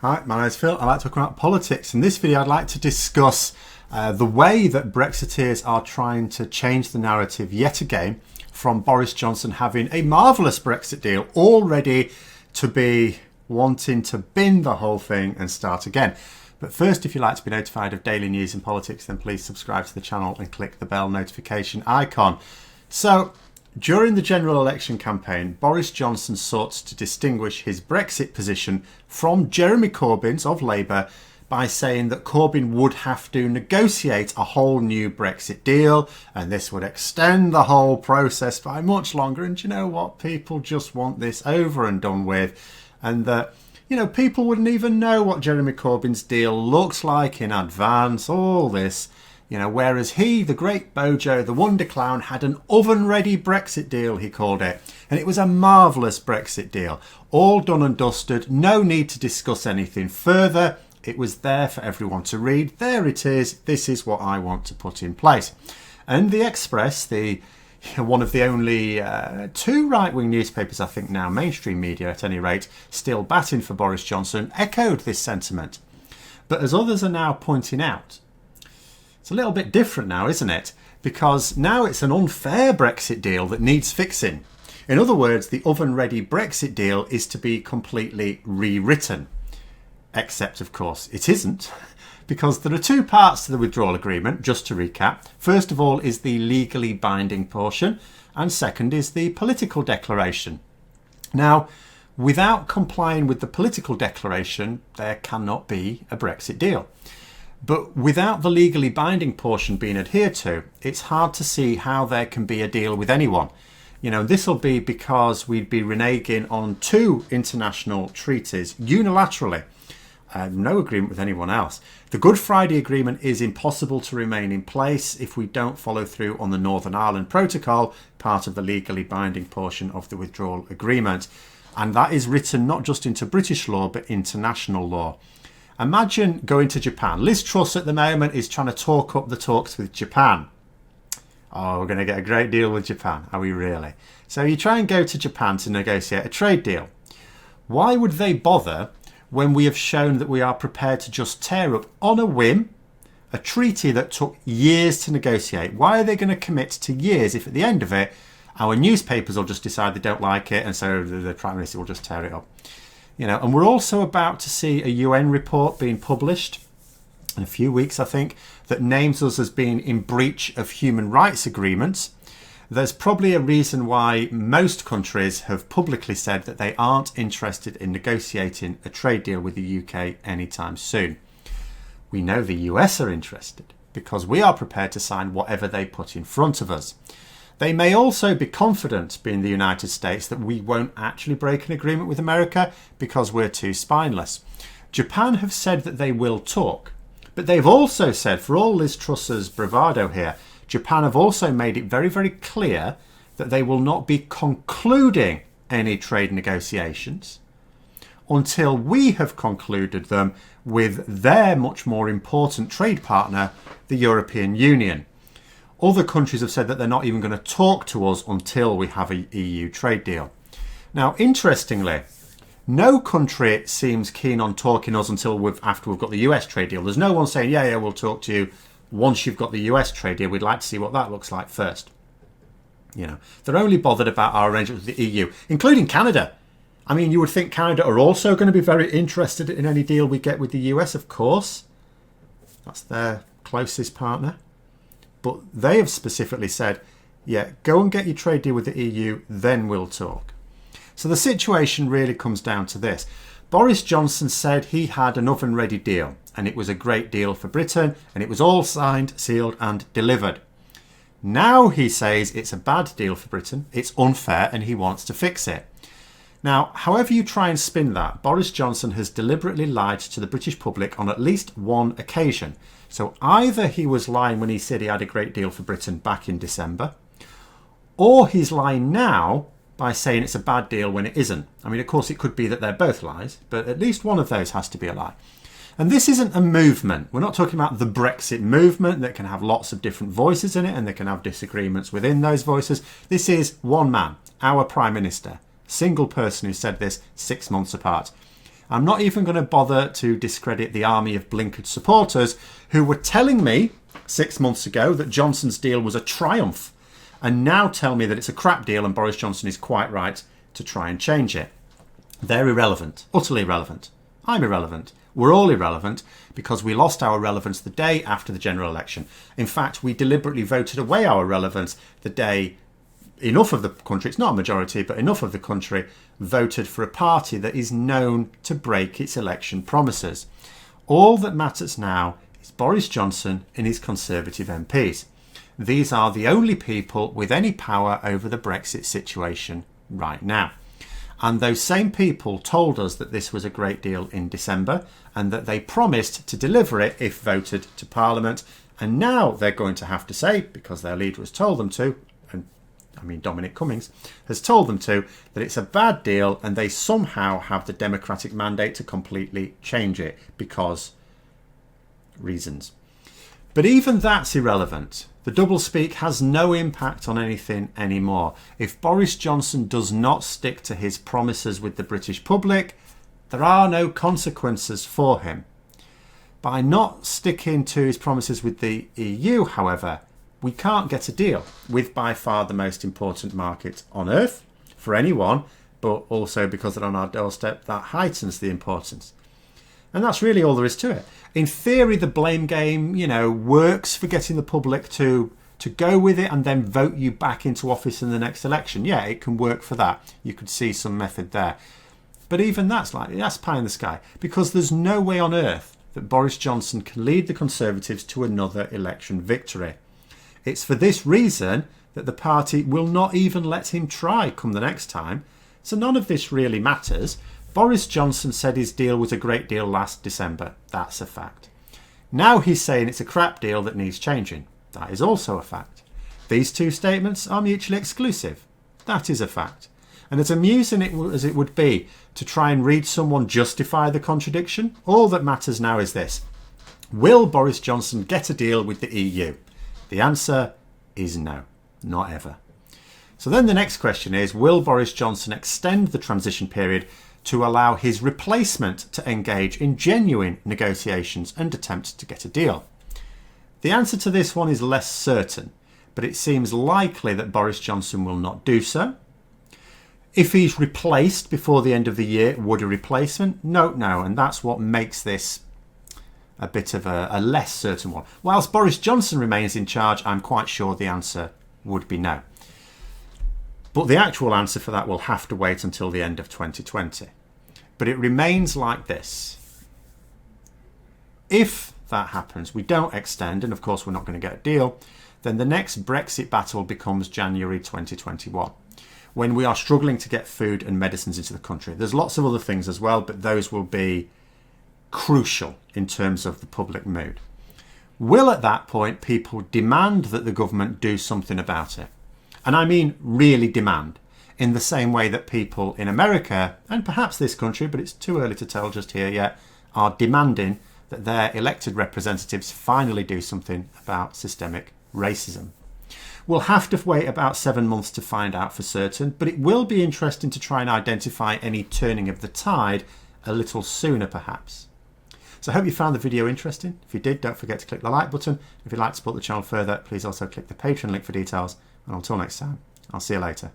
Hi, my name is Phil. I like to talk about politics. In this video, I'd like to discuss the way that Brexiteers are trying to change the narrative yet again from Boris Johnson having a marvellous Brexit deal all ready to be wanting to bin the whole thing and start again. But first, if you'd like to be notified of daily news and politics, then please subscribe to the channel and click the bell notification icon. So, during the general election campaign, Boris Johnson sought to distinguish his Brexit position from Jeremy Corbyn's of Labour by saying that Corbyn would have to negotiate a whole new Brexit deal, and this would extend the whole process by much longer. And you know what? People just want this over and done with, and that, you know, people wouldn't even know what Jeremy Corbyn's deal looks like in advance, all this. You know, whereas he, the great Bojo, the wonder clown, had an oven-ready Brexit deal, he called it. And it was a marvellous Brexit deal. All done and dusted. No need to discuss anything further. It was there for everyone to read. There it is. This is what I want to put in place. And the Express, one of the only two right-wing newspapers, I think now, mainstream media at any rate, still batting for Boris Johnson, echoed this sentiment. But as others are now pointing out, it's a little bit different now, isn't it? Because now it's an unfair Brexit deal that needs fixing. In other words, the oven-ready Brexit deal is to be completely rewritten. Except, of course, it isn't, because there are two parts to the withdrawal agreement, just to recap. First of all is the legally binding portion, and second is the political declaration. Now, without complying with the political declaration, there cannot be a Brexit deal. But without the legally binding portion being adhered to, it's hard to see how there can be a deal with anyone. You know, this will be because we'd be reneging on two international treaties unilaterally. No agreement with anyone else. The Good Friday Agreement is impossible to remain in place if we don't follow through on the Northern Ireland Protocol, part of the legally binding portion of the withdrawal agreement. And that is written not just into British law, but international law. Imagine going to Japan. Liz Truss at the moment is trying to talk up the talks with Japan. Oh, we're going to get a great deal with Japan. Are we really? So you try and go to Japan to negotiate a trade deal. Why would they bother when we have shown that we are prepared to just tear up on a whim a treaty that took years to negotiate? Why are they going to commit to years if at the end of it our newspapers will just decide they don't like it, and so the Prime Minister will just tear it up? You know, and we're also about to see a UN report being published in a few weeks, I think, that names us as being in breach of human rights agreements. There's probably a reason why most countries have publicly said that they aren't interested in negotiating a trade deal with the UK anytime soon. We know the US are interested because we are prepared to sign whatever they put in front of us. They may also be confident, being the United States, that we won't actually break an agreement with America because we're too spineless. Japan have said that they will talk, but they've also said, for all Liz Truss's bravado here, Japan have also made it very, very clear that they will not be concluding any trade negotiations until we have concluded them with their much more important trade partner, the European Union. Other countries have said that they're not even going to talk to us until we have an EU trade deal. Now, interestingly, no country seems keen on talking to us until after we've got the US trade deal. There's no one saying, yeah, we'll talk to you once you've got the US trade deal. We'd like to see what that looks like first. You know, they're only bothered about our arrangements with the EU, including Canada. I mean, you would think Canada are also going to be very interested in any deal we get with the US, of course. That's their closest partner. But they have specifically said, yeah, go and get your trade deal with the EU, then we'll talk. So the situation really comes down to this. Boris Johnson said he had an oven-ready deal, and it was a great deal for Britain, and it was all signed, sealed and delivered. Now he says it's a bad deal for Britain, it's unfair, and he wants to fix it. Now, however you try and spin that, Boris Johnson has deliberately lied to the British public on at least one occasion. So either he was lying when he said he had a great deal for Britain back in December, or he's lying now by saying it's a bad deal when it isn't. I mean, of course, it could be that they're both lies, but at least one of those has to be a lie. And this isn't a movement. We're not talking about the Brexit movement that can have lots of different voices in it and they can have disagreements within those voices. This is one man, our Prime Minister, single person who said this 6 months apart. I'm not even going to bother to discredit the army of blinkered supporters who were telling me 6 months ago that Johnson's deal was a triumph and now tell me that it's a crap deal and Boris Johnson is quite right to try and change it. They're irrelevant, utterly irrelevant. I'm irrelevant. We're all irrelevant because we lost our relevance the day after the general election. In fact, we deliberately voted away our relevance the day enough of the country, it's not a majority, but enough of the country voted for a party that is known to break its election promises. All that matters now is Boris Johnson and his Conservative MPs. These are the only people with any power over the Brexit situation right now. And those same people told us that this was a great deal in December and that they promised to deliver it if voted to Parliament. And now they're going to have to say, because their leader has told them to, and I mean Dominic Cummings has told them to, that it's a bad deal and they somehow have the democratic mandate to completely change it because reasons. But even that's irrelevant. The doublespeak has no impact on anything anymore. If Boris Johnson does not stick to his promises with the British public, there are no consequences for him. By not sticking to his promises with the EU, however, we can't get a deal with by far the most important market on earth for anyone, but also because they're on our doorstep, that heightens the importance. And that's really all there is to it. In theory, the blame game, works for getting the public to go with it and then vote you back into office in the next election. Yeah, it can work for that. You could see some method there. But even that's pie in the sky, because there's no way on earth that Boris Johnson can lead the Conservatives to another election victory. It's for this reason that the party will not even let him try come the next time. So none of this really matters. Boris Johnson said his deal was a great deal last December. That's a fact. Now he's saying it's a crap deal that needs changing. That is also a fact. These two statements are mutually exclusive. That is a fact. And as amusing as it would be to try and read someone justify the contradiction, all that matters now is this. Will Boris Johnson get a deal with the EU? The answer is no, not ever. So then the next question is, will Boris Johnson extend the transition period to allow his replacement to engage in genuine negotiations and attempt to get a deal? The answer to this one is less certain, but it seems likely that Boris Johnson will not do so. If he's replaced before the end of the year, would a replacement? No, and that's what makes this a bit of a less certain one. Whilst Boris Johnson remains in charge, I'm quite sure the answer would be no. But the actual answer for that will have to wait until the end of 2020. But it remains like this. If that happens, we don't extend, and of course we're not going to get a deal, then the next Brexit battle becomes January 2021, when we are struggling to get food and medicines into the country. There's lots of other things as well, but those will be crucial in terms of the public mood. Will at that point people demand that the government do something about it? And I mean really demand, in the same way that people in America, and perhaps this country, but it's too early to tell just here yet, are demanding that their elected representatives finally do something about systemic racism. We'll have to wait about 7 months to find out for certain, but it will be interesting to try and identify any turning of the tide a little sooner perhaps. So I hope you found the video interesting. If you did, don't forget to click the like button. If you'd like to support the channel further, please also click the Patreon link for details. And until next time, I'll see you later.